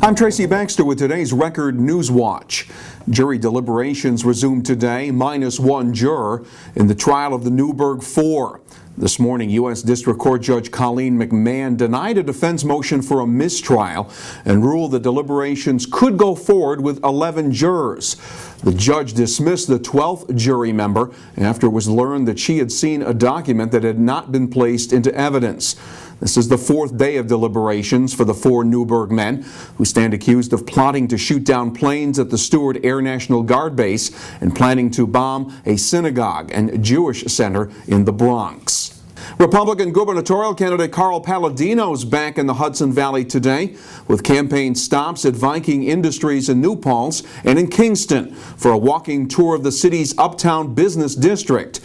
I'm Tracy Baxter with today's Record Newswatch. Jury deliberations resume today, minus one juror, in the trial of the Newburgh Four. This morning, U.S. District Court Judge Colleen McMahon denied a defense motion for a mistrial and ruled the deliberations could go forward with 11 jurors. The judge dismissed the 12th jury member after it was learned that she had seen a document that had not been placed into evidence. This is the fourth day of deliberations for the four Newburgh men who stand accused of plotting to shoot down planes at the Stewart Air National Guard base and planning to bomb a synagogue and Jewish center in the Bronx. Republican gubernatorial candidate Carl Paladino is back in the Hudson Valley today with campaign stops at Viking Industries in New Paltz and in Kingston for a walking tour of the city's uptown business district.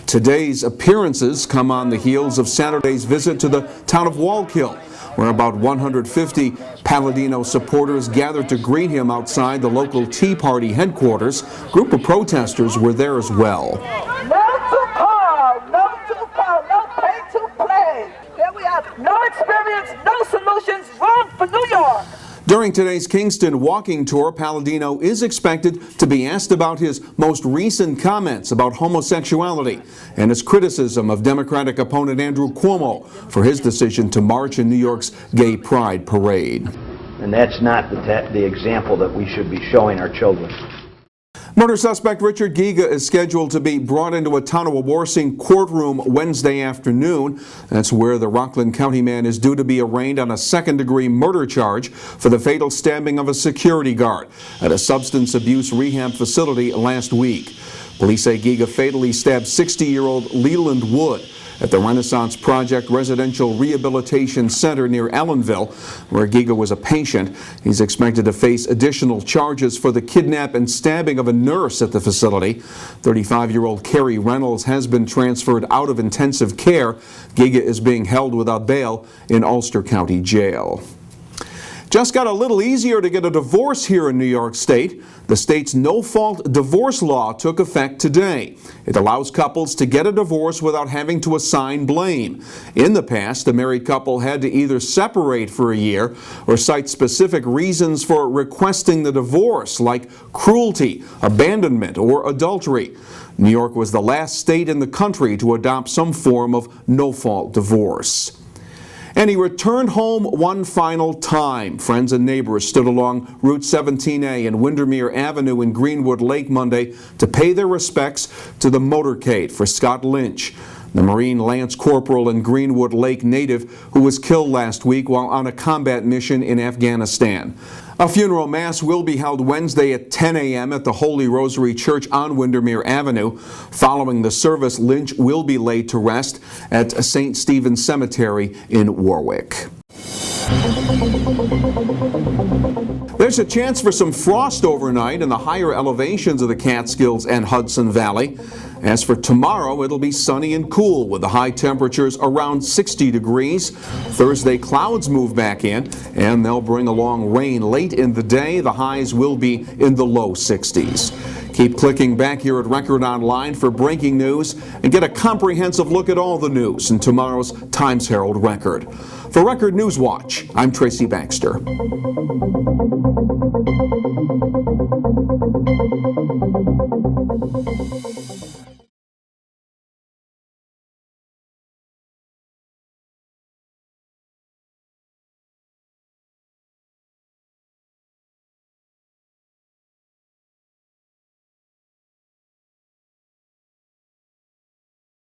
Today's appearances come on the heels of Saturday's visit to the town of Wallkill, where about 150 Paladino supporters gathered to greet him outside the local Tea Party headquarters. A group of protesters were there as well. No to call, no pay to play. Here we have no experience, no solutions, run for New York. During today's Kingston walking tour, Paladino is expected to be asked about his most recent comments about homosexuality and his criticism of Democratic opponent Andrew Cuomo for his decision to march in New York's Gay Pride Parade. And that's not the example that we should be showing our children. Murder suspect Richard Giga is scheduled to be brought into a Tonawawasing courtroom Wednesday afternoon. That's where the Rockland County man is due to be arraigned on a second-degree murder charge for the fatal stabbing of a security guard at a substance abuse rehab facility last week. Police say Giga fatally stabbed 60-year-old Leland Wood at the Renaissance Project Residential Rehabilitation Center near Ellenville, where Giga was a patient. He's expected to face additional charges for the kidnap and stabbing of a nurse at the facility. 35-year-old Carrie Reynolds has been transferred out of intensive care. Giga is being held without bail in Ulster County Jail. Just got a little easier to get a divorce here in New York State. The state's no-fault divorce law took effect today. It allows couples to get a divorce without having to assign blame. In the past, a married couple had to either separate for a year or cite specific reasons for requesting the divorce, like cruelty, abandonment, or adultery. New York was the last state in the country to adopt some form of no-fault divorce. And he returned home one final time. Friends and neighbors stood along Route 17A and Windermere Avenue in Greenwood Lake Monday to pay their respects to the motorcade for Scott Lynch, the Marine Lance Corporal and Greenwood Lake native who was killed last week while on a combat mission in Afghanistan. A funeral mass will be held Wednesday at 10 a.m. at the Holy Rosary Church on Windermere Avenue. Following the service, Lynch will be laid to rest at St. Stephen's Cemetery in Warwick. There's a chance for some frost overnight in the higher elevations of the Catskills and Hudson Valley. As for tomorrow, it'll be sunny and cool with the high temperatures around 60 degrees. Thursday, clouds move back in and they'll bring along rain late in the day. The highs will be in the low 60s. Keep clicking back here at Record Online for breaking news and get a comprehensive look at all the news in tomorrow's Times Herald Record. For Record Newswatch, I'm Tracy Baxter.